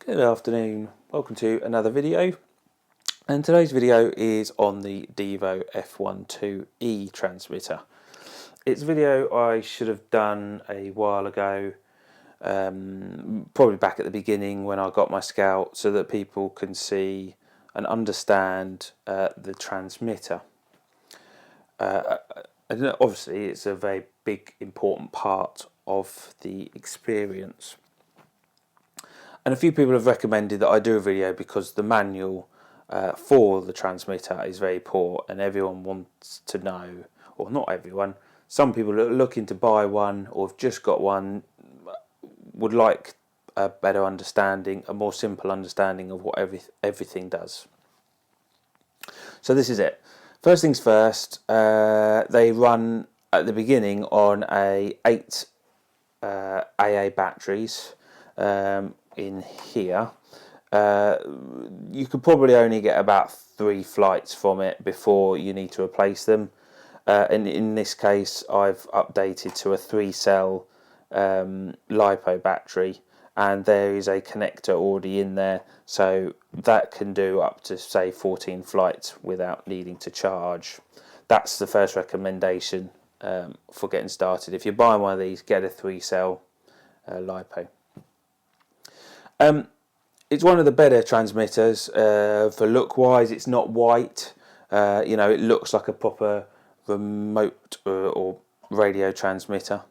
Good afternoon, welcome to another video, and today's video is on the Devo F12E transmitter. It's a video I should have done a while ago, probably back at the beginning when I got my Scout, so that people can see and understand the transmitter. And obviously it's a very big important part of the experience. And a few people have recommended that I do a video because the manual for the transmitter is very poor and everyone wants to know, or not everyone, some people that are looking to buy one or have just got one would like a better understanding, a more simple understanding of what everything does. So this is it. First things first, they run at the beginning on 8 AA batteries. In here, you could probably only get about 3 flights from it before you need to replace them. And in this case, I've updated to a 3-cell LiPo battery, and there is a connector already in there, so that can do up to say 14 flights without needing to charge. That's the first recommendation for getting started. If you're buying one of these, get a 3-cell LiPo. It's one of the better transmitters for look wise. It's not white, it looks like a proper remote or radio transmitter.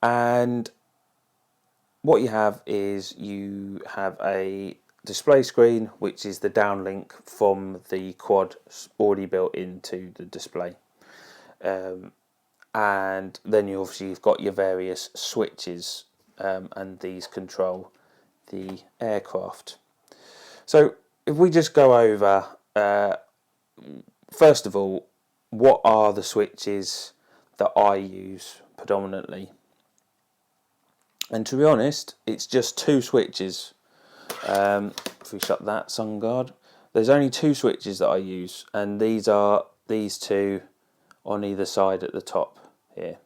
And what you have is you have a display screen, which is the downlink from the quad already built into the display. And then you've got your various switches, and these control the aircraft. So if we just go over, first of all, what are the switches that I use predominantly? And to be honest, it's just 2 switches. If we shut that sun guard, there's only 2 switches that I use, and these are these 2 on either side at the top here.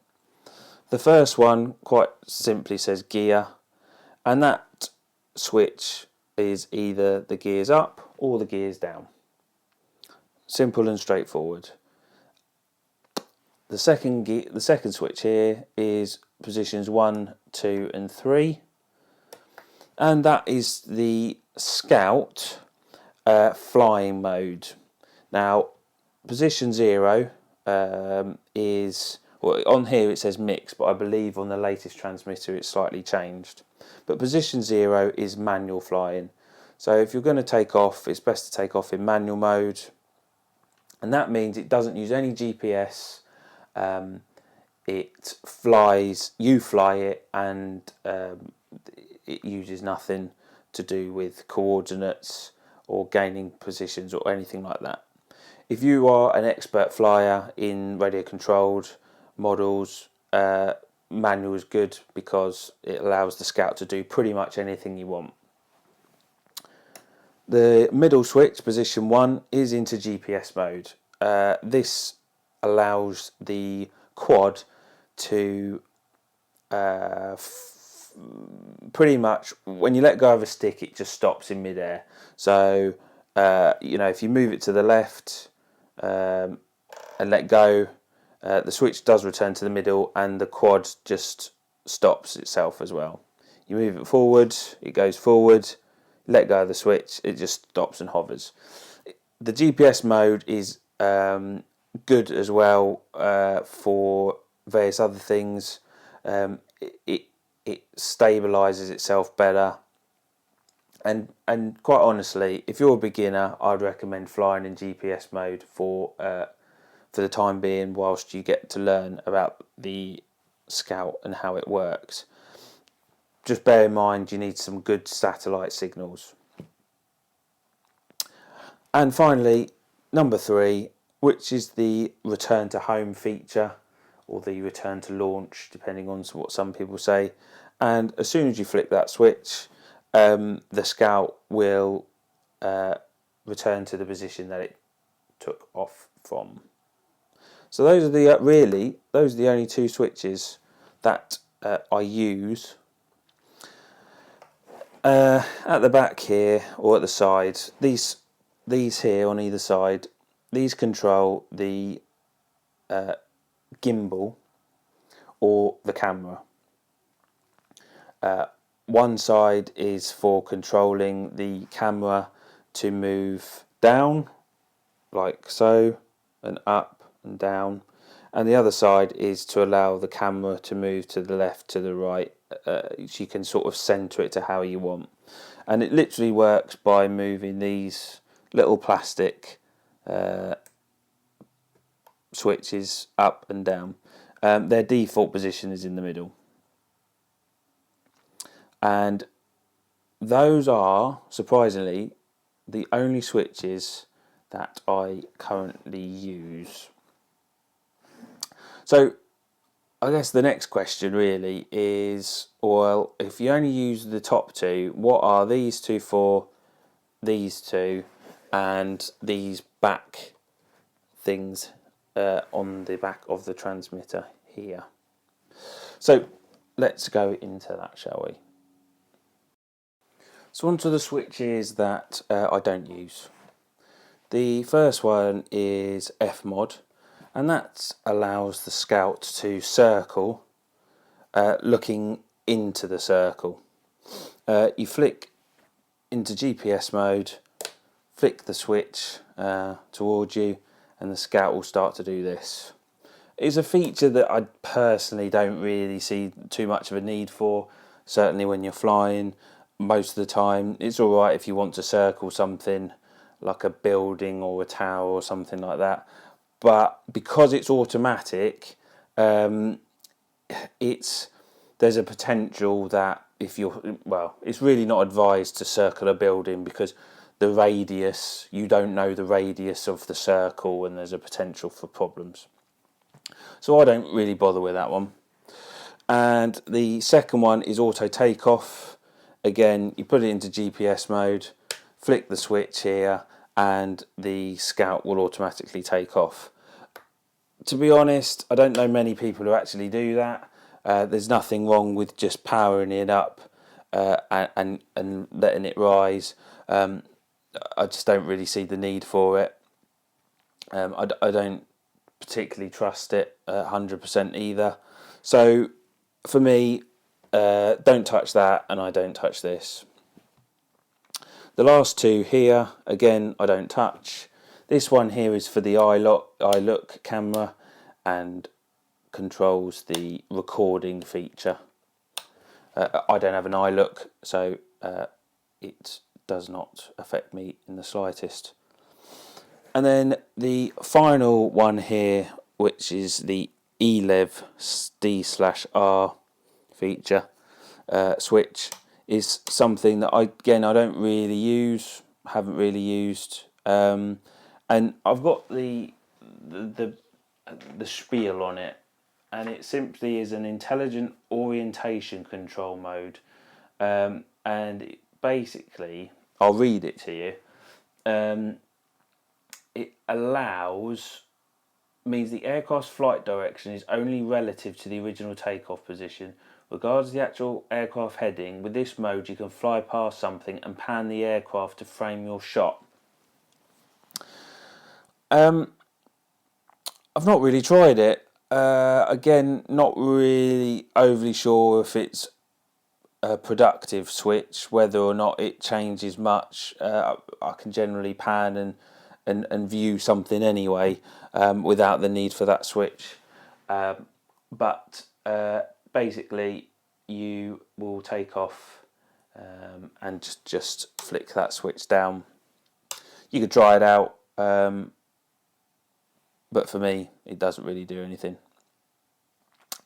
The first one quite simply says gear, and that switch is either the gears up or the gears down. Simple and straightforward. The second switch here is positions 1, 2 and 3, and that is the Scout flying mode. Now position 0 is, well, on here it says mix, but I believe on the latest transmitter it's slightly changed. But position 0 is manual flying. So if you're going to take off, it's best to take off in manual mode. And that means it doesn't use any GPS. It flies, you fly it, and it uses nothing to do with coordinates or gaining positions or anything like that. If you are an expert flyer in radio controlled models, manual is good because it allows the Scout to do pretty much anything you want. The middle switch, position 1, is into GPS mode. This allows the quad to pretty much, when you let go of a stick, it just stops in midair. So if you move it to the left and let go, the switch does return to the middle, and the quad just stops itself as well. You move it forward, it goes forward. Let go of the switch, it just stops and hovers. The GPS mode is good as well for various other things. It stabilizes itself better, and quite honestly, if you're a beginner, I'd recommend flying in GPS mode for the time being, whilst you get to learn about the Scout and how it works. Just bear in mind you need some good satellite signals. And finally, number 3, which is the return to home feature, or the return to launch, depending on what some people say. And as soon as you flick that switch, the Scout will return to the position that it took off from. So those are the only 2 switches that I use. At the back here, or at the sides, these here on either side, these control the gimbal or the camera. One side is for controlling the camera to move down, like so, and up and down, and the other side is to allow the camera to move to the left, to the right, so you can sort of center it to how you want. And it literally works by moving these little plastic switches up and down. Their default position is in the middle. And those are, surprisingly, the only switches that I currently use. So I guess the next question really is, well, if you only use the top two, what are these two for, these two, and these back things on the back of the transmitter here? So let's go into that, shall we? So onto the switches that I don't use. The first one is Fmod, and that allows the scout to circle, looking into the circle. You flick into GPS mode, flick the switch towards you, and the scout will start to do this. It's a feature that I personally don't really see too much of a need for, certainly when you're flying. Most of the time it's alright if you want to circle something like a building or a tower or something like that, but because it's automatic, there's a potential that if you're, well, it's really not advised to circle a building because the radius, you don't know the radius of the circle, and there's a potential for problems. So I don't really bother with that one. And the second one is auto takeoff. Again, you put it into GPS mode, flick the switch here, and the scout will automatically take off. To be honest, I don't know many people who actually do that. There's nothing wrong with just powering it up and letting it rise. I just don't really see the need for it. I don't particularly trust it 100% either. So for me, don't touch that, and I don't touch this. The last two here, again, I don't touch. This one here is for the iLook camera and controls the recording feature. I don't have an iLook, so it does not affect me in the slightest. And then the final one here, which is the ELEV D/R feature switch, is something that I don't really use, haven't really used, and I've got the spiel on it, and it simply is an intelligent orientation control mode, and it basically, I'll read it to you. It means the aircraft's flight direction is only relative to the original takeoff position. Regards the actual aircraft heading, with this mode you can fly past something and pan the aircraft to frame your shot. I've not really tried it. Again, not really overly sure if it's a productive switch, whether or not it changes much. I can generally pan and view something anyway without the need for that switch. But basically, you will take off and just flick that switch down. You could try it out, but for me, it doesn't really do anything.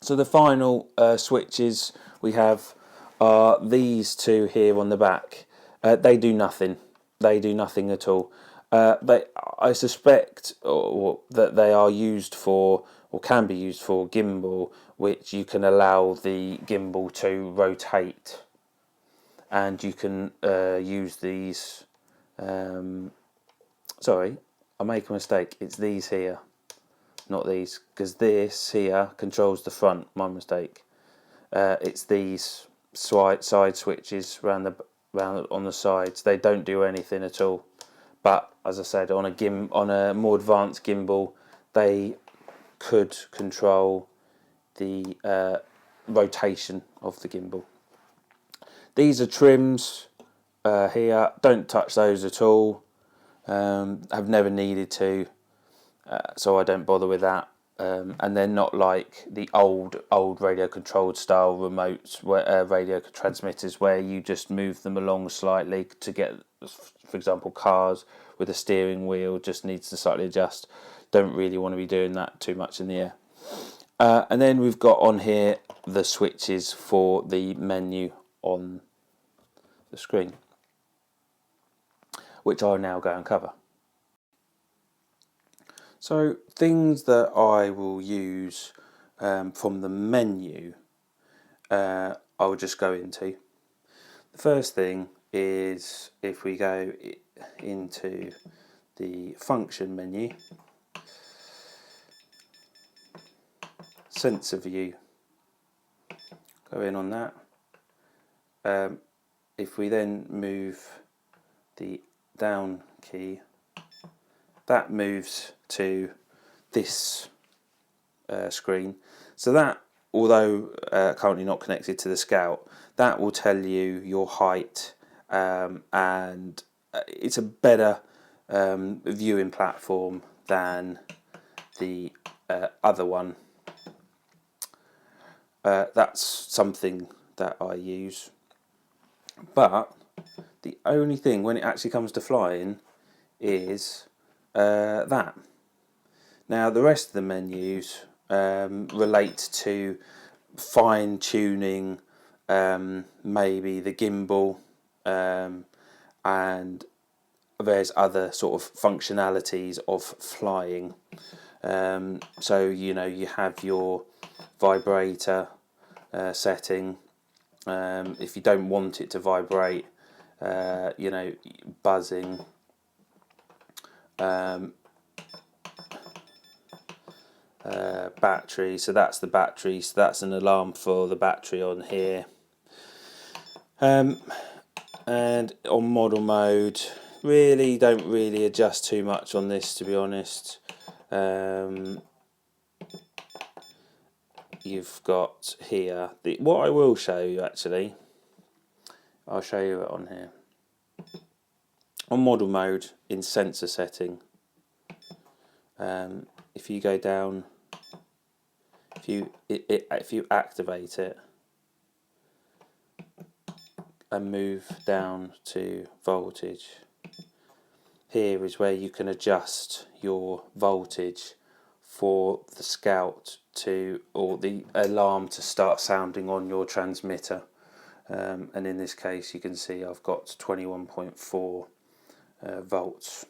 So the final switches we have are these two here on the back. They do nothing. They do nothing at all. I suspect that they are used for, or can be used for, gimbal, which you can allow the gimbal to rotate, and you can use these. Sorry, I make a mistake. It's these here, not these, because this here controls the front. My mistake. It's these side switches around around on the sides. They don't do anything at all. But as I said, on a more advanced gimbal, they could control the rotation of the gimbal. These are trims here. Don't touch those at all. I've never needed to, so I don't bother with that. And they're not like the old radio controlled style remotes, radio transmitters, where you just move them along slightly to get, for example, cars with a steering wheel just needs to slightly adjust. Don't really want to be doing that too much in the air. And then we've got on here the switches for the menu on the screen, which I'll now go and cover. So things that I will use from the menu, I'll just go into. The first thing is if we go into the function menu, sensor view, go in on that. If we then move the down key, that moves to this screen. So that, although currently not connected to the Scout, that will tell you your height, and it's a better viewing platform than the other one. That's something that I use. But the only thing when it actually comes to flying is that. Now the rest of the menus relate to fine tuning, maybe the gimbal, and there's other sort of functionalities of flying. So you have your vibrator setting. If you don't want it to vibrate, buzzing, battery, so that's the battery, so that's an alarm for the battery on here. And on model mode, don't really adjust too much on this, to be honest. You've got here, what I will show you actually, I'll show you it on here. On model mode, in sensor setting, if you go down, if you activate it and move down to voltage, here is where you can adjust your voltage for the Scout or the alarm to start sounding on your transmitter. And in this case you can see I've got 21.4 volts,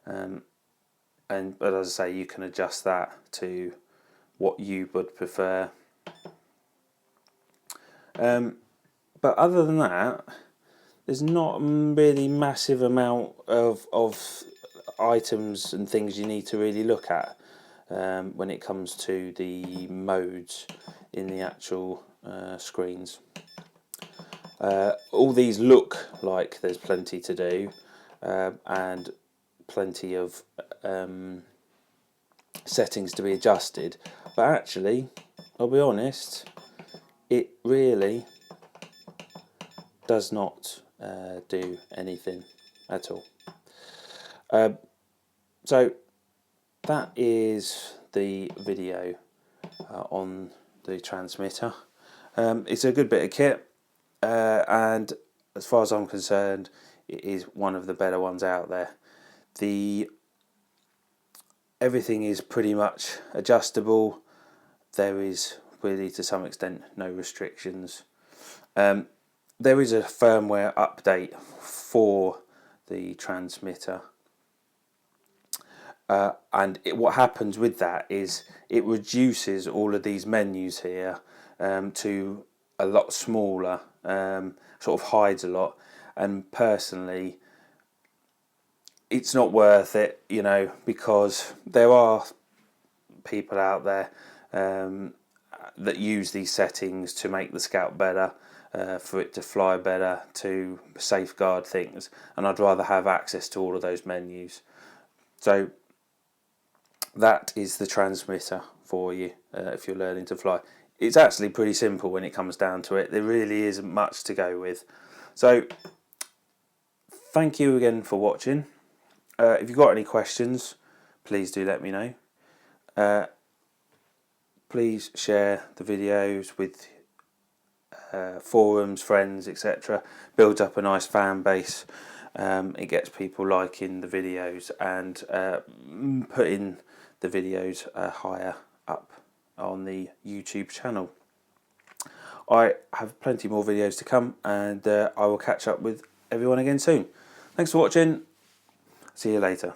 but as I say, you can adjust that to what you would prefer. But other than that, there's not really massive amount of items and things you need to really look at when it comes to the modes in the actual screens. All these look like there's plenty to do, and plenty of settings to be adjusted, but actually, I'll be honest, it really does not do anything at all. So that is the video on the transmitter. It's a good bit of kit, and as far as I'm concerned, it is one of the better ones out there. Everything is pretty much adjustable. There is really, to some extent, no restrictions. There is a firmware update for the transmitter, and what happens with that is it reduces all of these menus here to a lot smaller, sort of hides a lot, and personally it's not worth it, because there are people out there that use these settings to make the Scout better, for it to fly better, to safeguard things, and I'd rather have access to all of those menus. So that is the transmitter for you if you're learning to fly. It's actually pretty simple when it comes down to it. There really isn't much to go with. So thank you again for watching. If you've got any questions, please do let me know. Please share the videos with forums, friends, etc. Builds up a nice fan base. It gets people liking the videos and putting the videos higher up on the YouTube channel. I have plenty more videos to come, and I will catch up with everyone again soon. Thanks for watching. See you later.